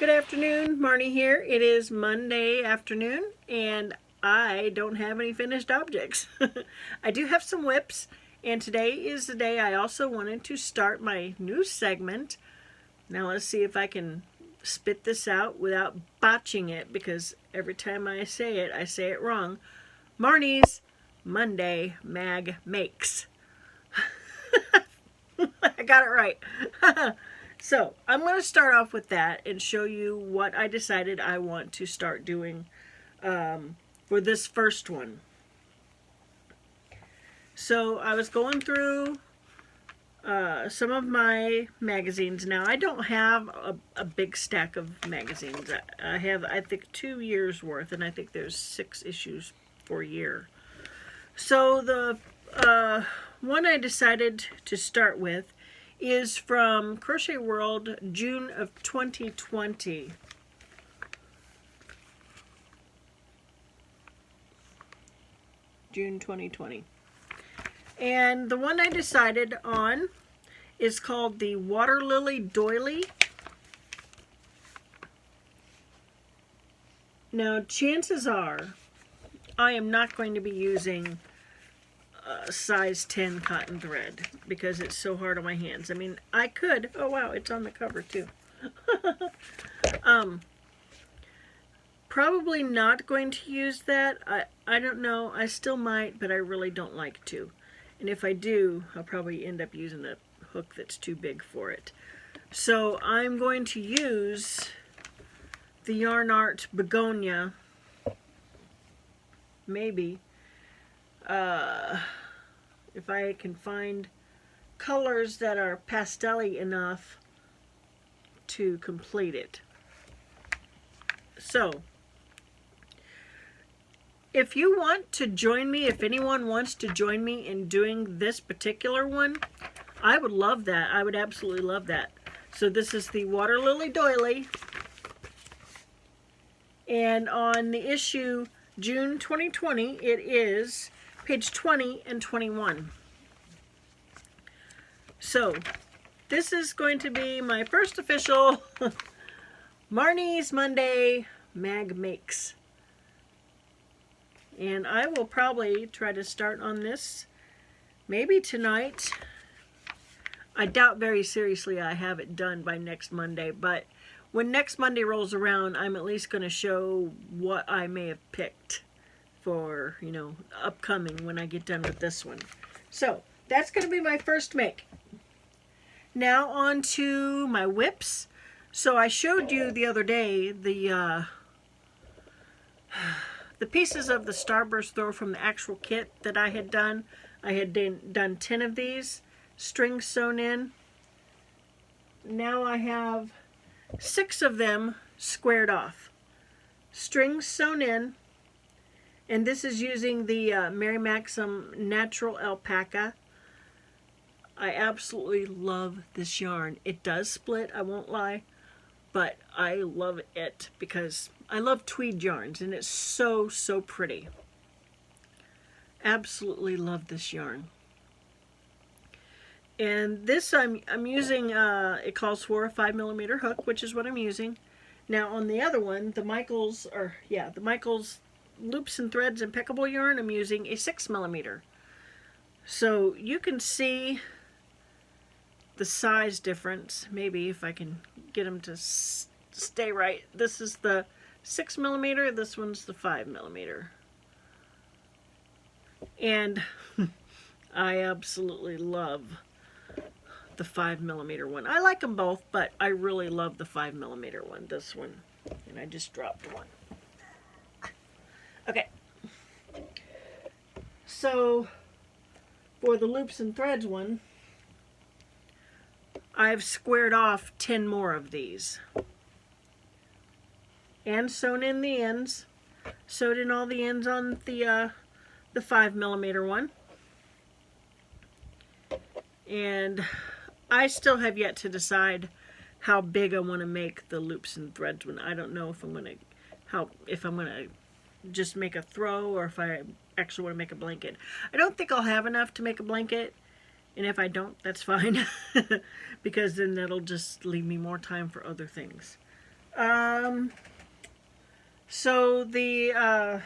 Good afternoon, Marny here. It is Monday afternoon and I don't have any finished objects. I do have some WIPs, and today is the day I also wanted to start my new segment. Now let's see if I can spit this out without botching it, because every time I say it wrong. Marnie's Monday Mag Makes. I got it right. So I'm going to start off with that and show you what I decided I want to start doing for this first one. So I was going through some of my magazines. Now I don't have a big stack of magazines. I have, I think, 2 years worth, and I think there's 6 issues for a year. So the one I decided to start with is from Crochet World, June of 2020. June 2020. And the one I decided on is called the Water Lily Doily. Now, chances are I am not going to be using size 10 cotton thread because it's so hard on my hands. I mean, I could. Oh wow, it's on the cover too. Probably not going to use that. I don't know. I still might, but I really don't like to. And if I do, I'll probably end up using a hook that's too big for it. So I'm going to use the Yarn Art Begonia. Maybe. If I can find colors that are pastel-y enough to complete it. So, if you want to join me, if anyone wants to join me in doing this particular one, I would love that. I would absolutely love that. So this is the Water Lily Doily. And on the issue June 2020, it is page 20 and 21. So, this is going to be my first official Marnie's Monday Mag Makes. And I will probably try to start on this maybe tonight. I doubt very seriously I have it done by next Monday, but when next Monday rolls around, I'm at least going to show what I may have picked for, you know, upcoming when I get done with this one. So that's going to be my first make. Now on to my WIPs. So I showed you the other day the pieces of the Starburst throw from the actual kit that I had done. I had done 10 of these, strings sewn in. Now I have 6 of them squared off, strings sewn in. And this is using the Mary Maxim Natural Alpaca. I absolutely love this yarn. It does split, I won't lie, but I love it because I love tweed yarns, and it's so, so pretty. Absolutely love this yarn. And this I'm using, it calls for a 5mm hook, which is what I'm using. Now on the other one, the Michaels Loops and Threads Impeccable yarn, I'm using a 6mm. So you can see the size difference, maybe if I can get them to stay right. This is the 6mm, this one's the 5mm. And I absolutely love the 5mm one. I like them both, but I really love the 5mm one, this one. And I just dropped one. Okay, so for the Loops and Threads one, I've squared off 10 more of these and sewn in the ends, sewed in all the ends on the 5mm one. And I still have yet to decide how big I want to make the Loops and Threads one. I don't know if I'm going to just make a throw or if I actually want to make a blanket. I don't think I'll have enough to make a blanket, and if I don't, that's fine because then that'll just leave me more time for other things. So the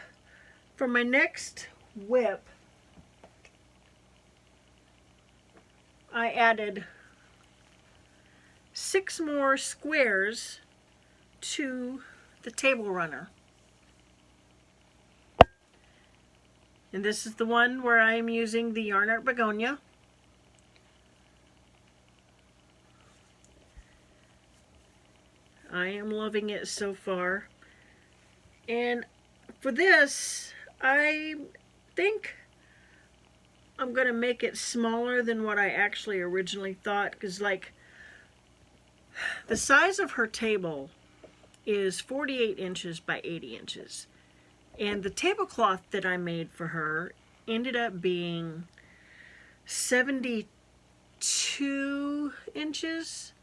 for my next WIP, I added 6 more squares to the table runner. And this is the one where I am using the Yarn Art Begonia. I am loving it so far. And for this, I think I'm going to make it smaller than what I actually originally thought, because like the size of her table is 48 inches by 80 inches. And the tablecloth that I made for her ended up being 72 inches.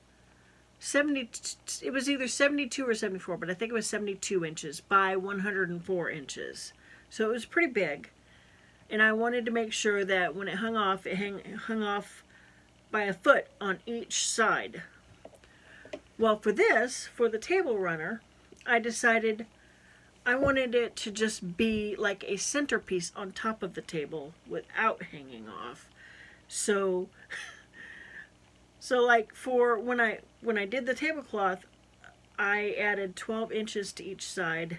It was either 72 or 74, but I think it was 72 inches by 104 inches. So it was pretty big. And I wanted to make sure that when it hung off, it hung off by a foot on each side. Well, for this, for the table runner, I decided I wanted it to just be like a centerpiece on top of the table without hanging off. So like for when I did the tablecloth, I added 12 inches to each side,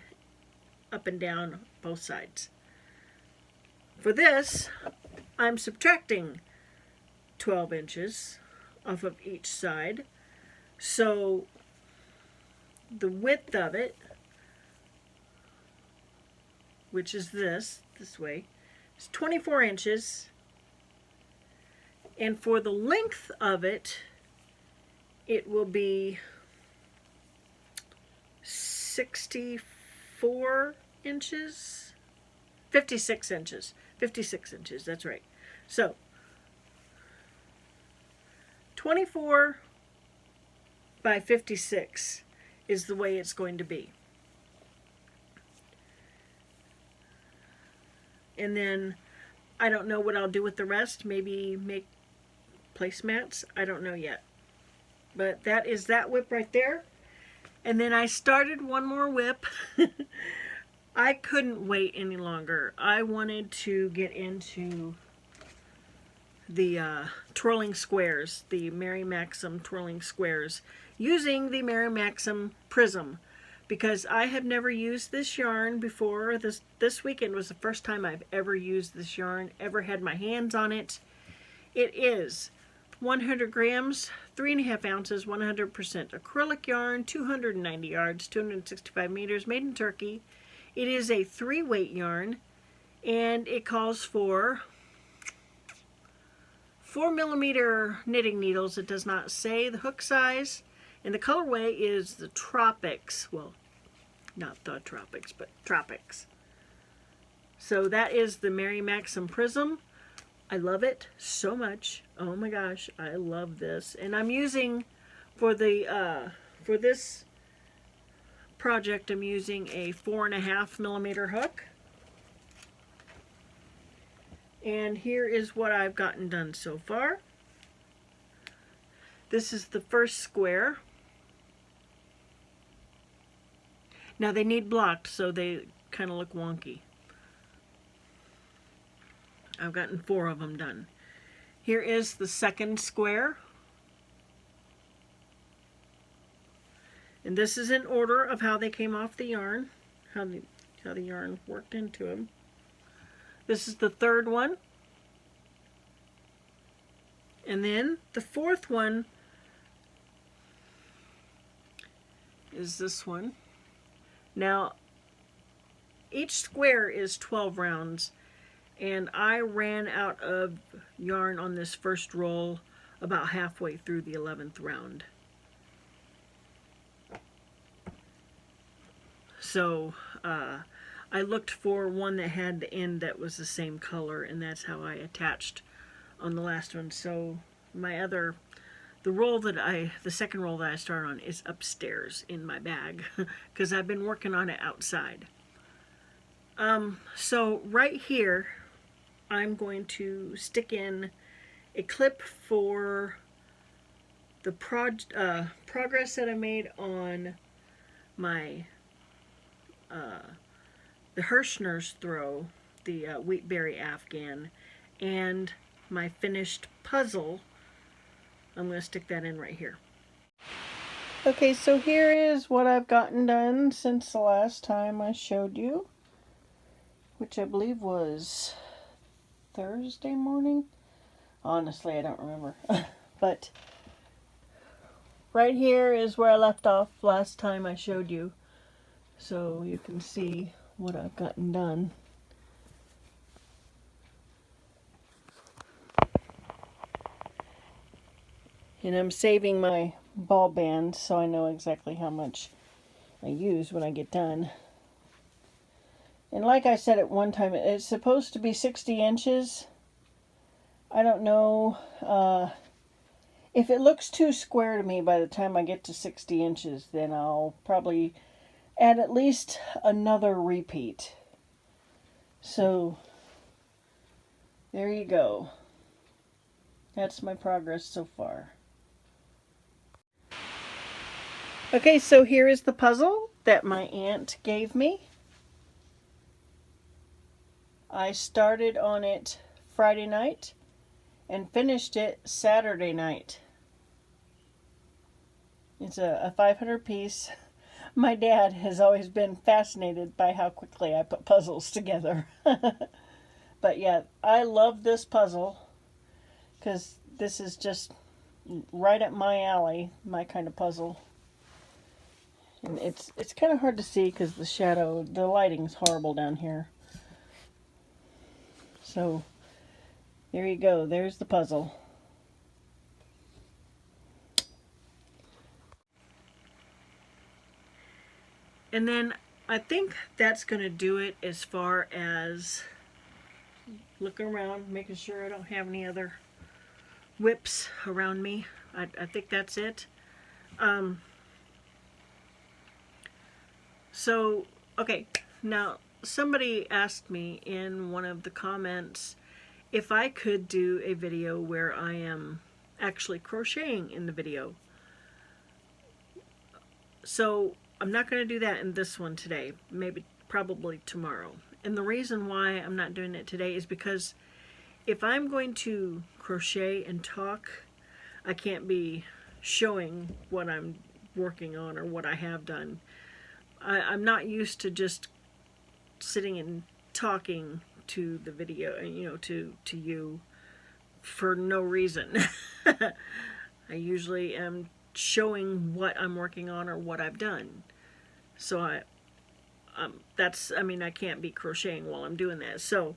up and down both sides. For this, I'm subtracting 12 inches off of each side. So the width of it, which is this way, is 24 inches. And for the length of it, it will be 64 inches, 56 inches, 56 inches, that's right. So 24 by 56 is the way it's going to be. And then I don't know what I'll do with the rest. Maybe make placemats. I don't know yet. But that is that WIP right there. And then I started one more WIP. I couldn't wait any longer. I wanted to get into the twirling squares, the Mary Maxim twirling squares, using the Mary Maxim Prism. Because I have never used this yarn before. This weekend was the first time I've ever used this yarn, ever had my hands on it. It is 100 grams, 3.5 ounces, 100% acrylic yarn, 290 yards, 265 meters, made in Turkey. It is a 3-weight yarn, and it calls for 4mm knitting needles. It does not say the hook size. And the colorway is the Tropics. Well, not the Tropics, but Tropics. So that is the Mary Maxim Prism. I love it so much. Oh my gosh, I love this. And I'm using, for this project, I'm using a 4.5mm hook. And here is what I've gotten done so far. This is the first square. Now they need blocked, so they kind of look wonky. I've gotten 4 of them done. Here is the second square. And this is in order of how they came off the yarn, how the yarn worked into them. This is the third one. And then the fourth one is this one. Now, each square is 12 rounds, and I ran out of yarn on this first roll about halfway through the 11th round. So I looked for one that had the end that was the same color, and that's how I attached on the last one. So the second roll that I started on is upstairs in my bag because I've been working on it outside. So right here, I'm going to stick in a clip for the progress that I made on my the Hirschner's throw, the Wheatberry Afghan, and my finished puzzle. I'm going to stick that in right here. Okay, so here is what I've gotten done since the last time I showed you, which I believe was Thursday morning. Honestly, I don't remember. But right here is where I left off last time I showed you, so you can see what I've gotten done. And I'm saving my ball band so I know exactly how much I use when I get done. And like I said at one time, it's supposed to be 60 inches. I don't know. If it looks too square to me by the time I get to 60 inches, then I'll probably add at least another repeat. So, there you go. That's my progress so far. Okay, so here is the puzzle that my aunt gave me. I started on it Friday night and finished it Saturday night. It's a 500 piece. My dad has always been fascinated by how quickly I put puzzles together. But yeah, I love this puzzle because this is just right up my alley, my kind of puzzle. And it's kind of hard to see because the lighting's horrible down here. So there you go, there's the puzzle. And then I think that's going to do it as far as looking around, making sure I don't have any other WIPs around me. I think that's it. So, okay, now somebody asked me in one of the comments if I could do a video where I am actually crocheting in the video. So I'm not going to do that in this one today, probably tomorrow. And the reason why I'm not doing it today is because if I'm going to crochet and talk, I can't be showing what I'm working on or what I have done. I'm not used to just sitting and talking to the video, to you for no reason. I usually am showing what I'm working on or what I've done. So I can't be crocheting while I'm doing that. So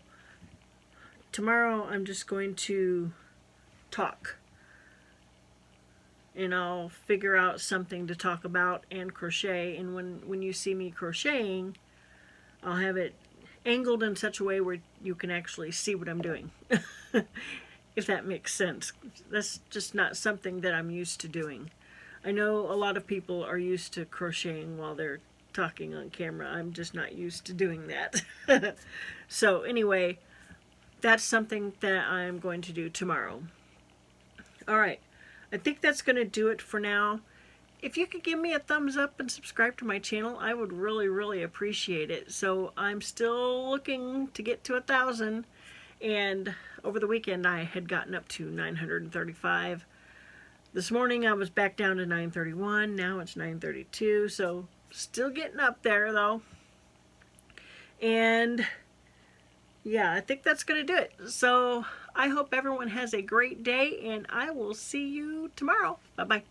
tomorrow I'm just going to talk. And I'll figure out something to talk about and crochet. And when you see me crocheting, I'll have it angled in such a way where you can actually see what I'm doing. If that makes sense. That's just not something that I'm used to doing. I know a lot of people are used to crocheting while they're talking on camera. I'm just not used to doing that. So anyway, that's something that I'm going to do tomorrow. Alright, I think that's going to do it for now. If you could give me a thumbs up and subscribe to my channel, I would really, really appreciate it. So I'm still looking to get to 1,000, and over the weekend I had gotten up to 935. This morning I was back down to 931. Now it's 932. So still getting up there though. And yeah, I think that's going to do it. So I hope everyone has a great day, and I will see you tomorrow. Bye-bye.